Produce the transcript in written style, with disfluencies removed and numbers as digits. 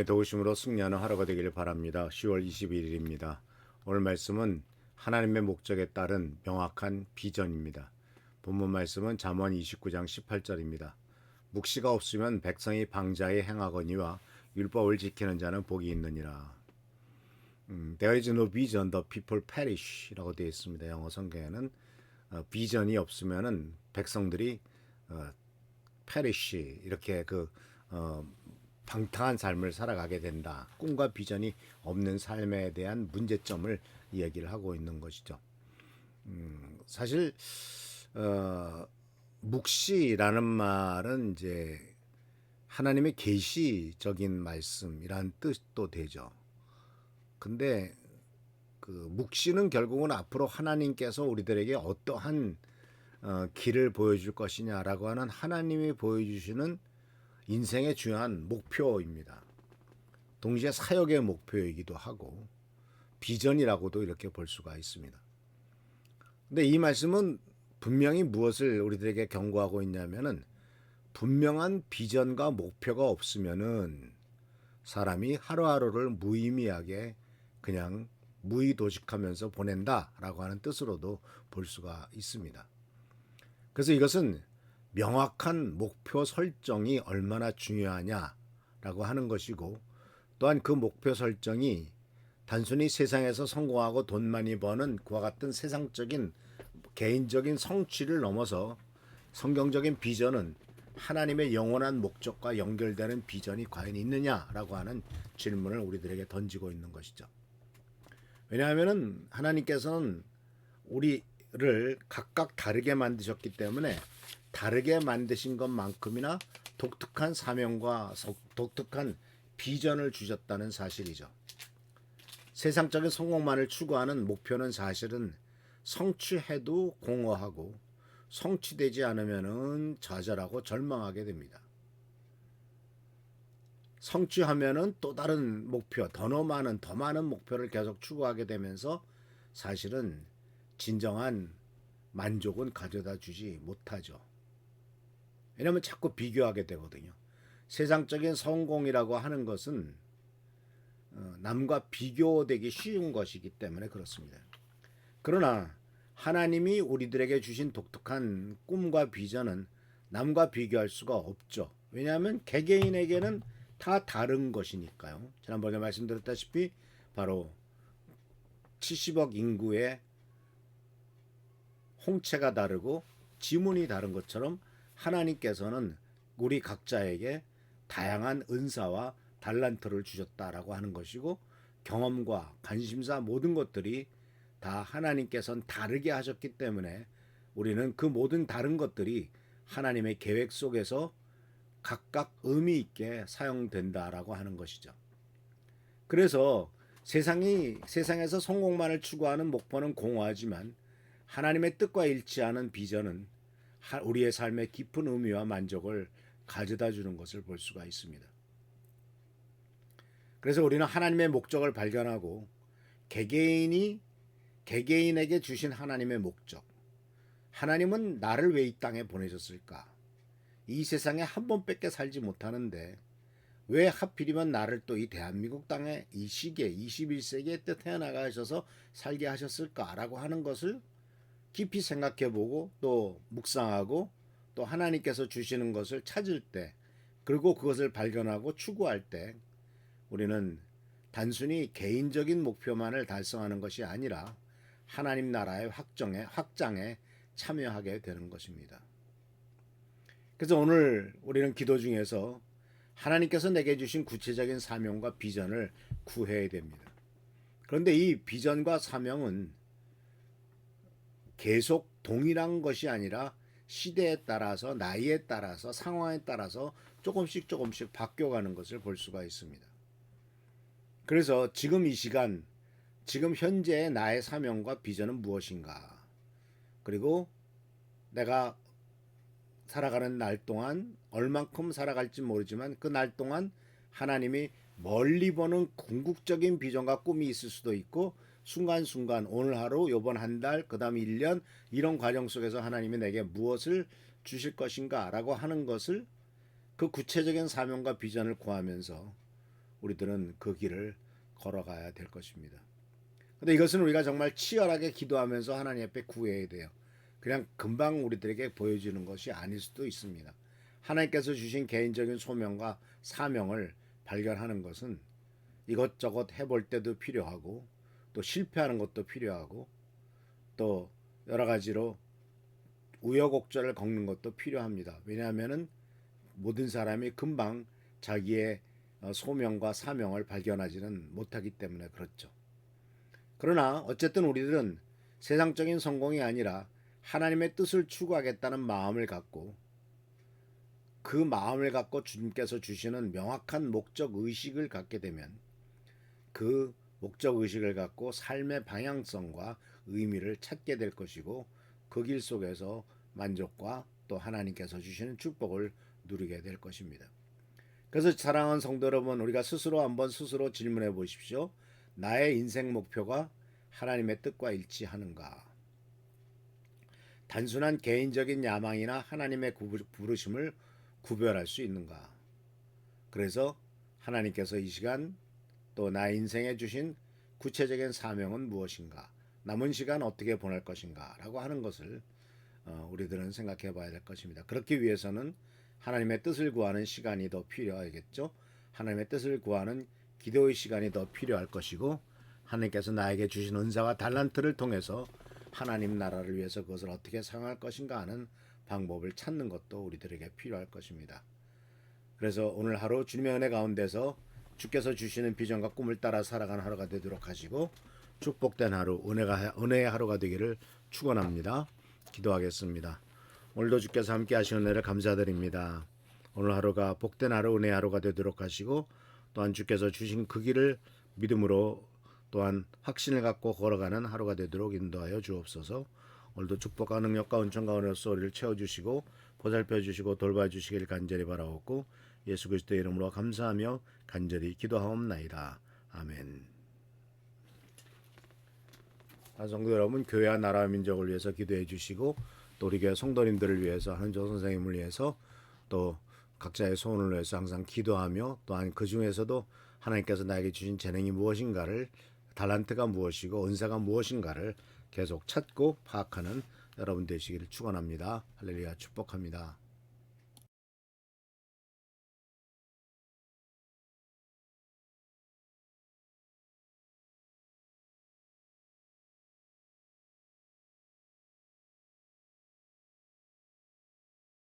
도우심으로 승리하는 하루가 되기를 바랍니다. 10월 21일입니다. 오늘 말씀은 하나님의 목적에 따른 명확한 비전입니다. 본문 말씀은 잠언 29장 18절입니다. 묵시가 없으면 백성이 방자에 행하거니와 율법을 지키는 자는 복이 있느니라. There is no vision, the people perish 라고 되어 있습니다. 영어 성경에는 비전이 없으면은 백성들이 perish 이렇게 방탕한 삶을 살아가게 된다. 꿈과 비전이 없는 삶에 대한 문제점을 이야기를 하고 있는 것이죠. 사실 묵시라는 말은 이제 하나님의 계시적인 말씀이란 뜻도 되죠. 근데 그 묵시는 결국은 앞으로 하나님께서 우리들에게 어떠한 길을 보여줄 것이냐라고 하는 하나님이 보여주시는 인생의 중요한 목표입니다. 동시에 사역의 목표이기도 하고 비전이라고도 이렇게 볼 수가 있습니다. 근데 이 말씀은 분명히 무엇을 우리들에게 경고하고 있냐면은 분명한 비전과 목표가 없으면은 사람이 하루하루를 무의미하게 그냥 무의도식하면서 보낸다라고 하는 뜻으로도 볼 수가 있습니다. 그래서 이것은 명확한 목표 설정이 얼마나 중요하냐라고 하는 것이고, 또한 그 목표 설정이 단순히 세상에서 성공하고 돈 많이 버는 그와 같은 세상적인 개인적인 성취를 넘어서 성경적인 비전은 하나님의 영원한 목적과 연결되는 비전이 과연 있느냐라고 하는 질문을 우리들에게 던지고 있는 것이죠. 왜냐하면 하나님께서는 우리를 각각 다르게 만드셨기 때문에 다르게 만드신 것만큼이나 독특한 사명과 독특한 비전을 주셨다는 사실이죠. 세상적인 성공만을 추구하는 목표는 사실은 성취해도 공허하고 성취되지 않으면은 좌절하고 절망하게 됩니다. 성취하면은 또 다른 목표, 더 많은 목표를 계속 추구하게 되면서 사실은 진정한 만족은 가져다 주지 못하죠. 왜냐하면 자꾸 비교하게 되거든요. 세상적인 성공이라고 하는 것은 남과 비교되기 쉬운 것이기 때문에 그렇습니다. 그러나 하나님이 우리들에게 주신 독특한 꿈과 비전은 남과 비교할 수가 없죠. 왜냐하면 개개인에게는 다 다른 것이니까요. 지난번에 말씀드렸다시피 바로 70억 인구의 홍채가 다르고 지문이 다른 것처럼 하나님께서는 우리 각자에게 다양한 은사와 달란트를 주셨다라고 하는 것이고, 경험과 관심사 모든 것들이 다 하나님께서는 다르게 하셨기 때문에 우리는 그 모든 다른 것들이 하나님의 계획 속에서 각각 의미 있게 사용된다라고 하는 것이죠. 그래서 세상에서 성공만을 추구하는 목표는 공허하지만 하나님의 뜻과 일치하는 비전은 우리의 삶의 깊은 의미와 만족을 가져다 주는 것을 볼 수가 있습니다. 그래서 우리는 하나님의 목적을 발견하고 개개인에게 주신 하나님의 목적, 하나님은 나를 왜 이 땅에 보내셨을까? 이 세상에 한 번밖에 살지 못하는데 왜 하필이면 나를 또 이 대한민국 땅에 이 시기에 21세기에 또 태어나게 하셔서 살게 하셨을까라고 하는 것을 깊이 생각해보고 또 묵상하고 또 하나님께서 주시는 것을 찾을 때, 그리고 그것을 발견하고 추구할 때 우리는 단순히 개인적인 목표만을 달성하는 것이 아니라 하나님 나라의 확장에 참여하게 되는 것입니다. 그래서 오늘 우리는 기도 중에서 하나님께서 내게 주신 구체적인 사명과 비전을 구해야 됩니다. 그런데 이 비전과 사명은 계속 동일한 것이 아니라 시대에 따라서, 나이에 따라서, 상황에 따라서 조금씩 바뀌어가는 것을 볼 수가 있습니다. 그래서 지금 이 시간, 지금 현재의 나의 사명과 비전은 무엇인가? 그리고 내가 살아가는 날 동안 얼만큼 살아갈지 모르지만 그 날 동안 하나님이 멀리 보는 궁극적인 비전과 꿈이 있을 수도 있고, 순간순간 오늘 하루, 요번 한 달, 그 다음 1년 이런 과정 속에서 하나님이 내게 무엇을 주실 것인가 라고 하는 것을, 그 구체적인 사명과 비전을 구하면서 우리들은 그 길을 걸어가야 될 것입니다. 근데 이것은 우리가 정말 치열하게 기도하면서 하나님 앞에 구해야 돼요. 그냥 금방 우리들에게 보여지는 것이 아닐 수도 있습니다. 하나님께서 주신 개인적인 소명과 사명을 발견하는 것은 이것저것 해볼 때도 필요하고 또 실패하는 것도 필요하고 또 여러 가지로 우여곡절을 겪는 것도 필요합니다. 왜냐하면은 모든 사람이 금방 자기의 소명과 사명을 발견하지는 못하기 때문에 그렇죠. 그러나 어쨌든 우리들은 세상적인 성공이 아니라 하나님의 뜻을 추구하겠다는 마음을 갖고 그 마음을 갖고 주님께서 주시는 명확한 목적 의식을 갖게 되면 그 목적 의식을 갖고 삶의 방향성과 의미를 찾게 될 것이고 그 길 속에서 만족과 또 하나님께서 주시는 축복을 누리게 될 것입니다. 그래서 사랑하는 성도 여러분, 우리가 스스로 질문해 보십시오. 나의 인생 목표가 하나님의 뜻과 일치하는가? 단순한 개인적인 야망이나 하나님의 부르심을 구별할 수 있는가? 그래서 하나님께서 이 시간 또 나의 인생에 주신 구체적인 사명은 무엇인가? 남은 시간 어떻게 보낼 것인가? 라고 하는 것을 우리들은 생각해 봐야 될 것입니다. 그렇기 위해서는 하나님의 뜻을 구하는 시간이 더 필요하겠죠. 하나님의 뜻을 구하는 기도의 시간이 더 필요할 것이고 하나님께서 나에게 주신 은사와 달란트를 통해서 하나님 나라를 위해서 그것을 어떻게 사용할 것인가 하는 방법을 찾는 것도 우리들에게 필요할 것입니다. 그래서 오늘 하루 주님의 은혜 가운데서 주께서 주시는 비전과 꿈을 따라 살아가는 하루가 되도록 하시고 축복된 하루, 은혜의 하루가 되기를 축원합니다. 기도하겠습니다. 오늘도 주께서 함께 하시는 은혜를 감사드립니다. 오늘 하루가 복된 하루, 은혜의 하루가 되도록 하시고 또한 주께서 주신 그 길을 믿음으로 또한 확신을 갖고 걸어가는 하루가 되도록 인도하여 주옵소서. 오늘도 축복과 능력과 은총과 은혜로서 우리를 채워주시고 보살펴주시고 돌봐주시길 간절히 바라옵고 예수 그리스도의 이름으로 감사하며 간절히 기도하옵나이다. 아멘. 성도 여러분, 교회와 나라와 민족을 위해서 기도해 주시고 또 우리 교회 성도님들을 위해서 한조 선생님을 위해서 또 각자의 소원을 위해서 항상 기도하며 또한 그 중에서도 하나님께서 나에게 주신 재능이 무엇인가를 달란트가 무엇이고 은사가 무엇인가를 계속 찾고 파악하는 여러분 되시기를 축원합니다. 할렐루야 축복합니다.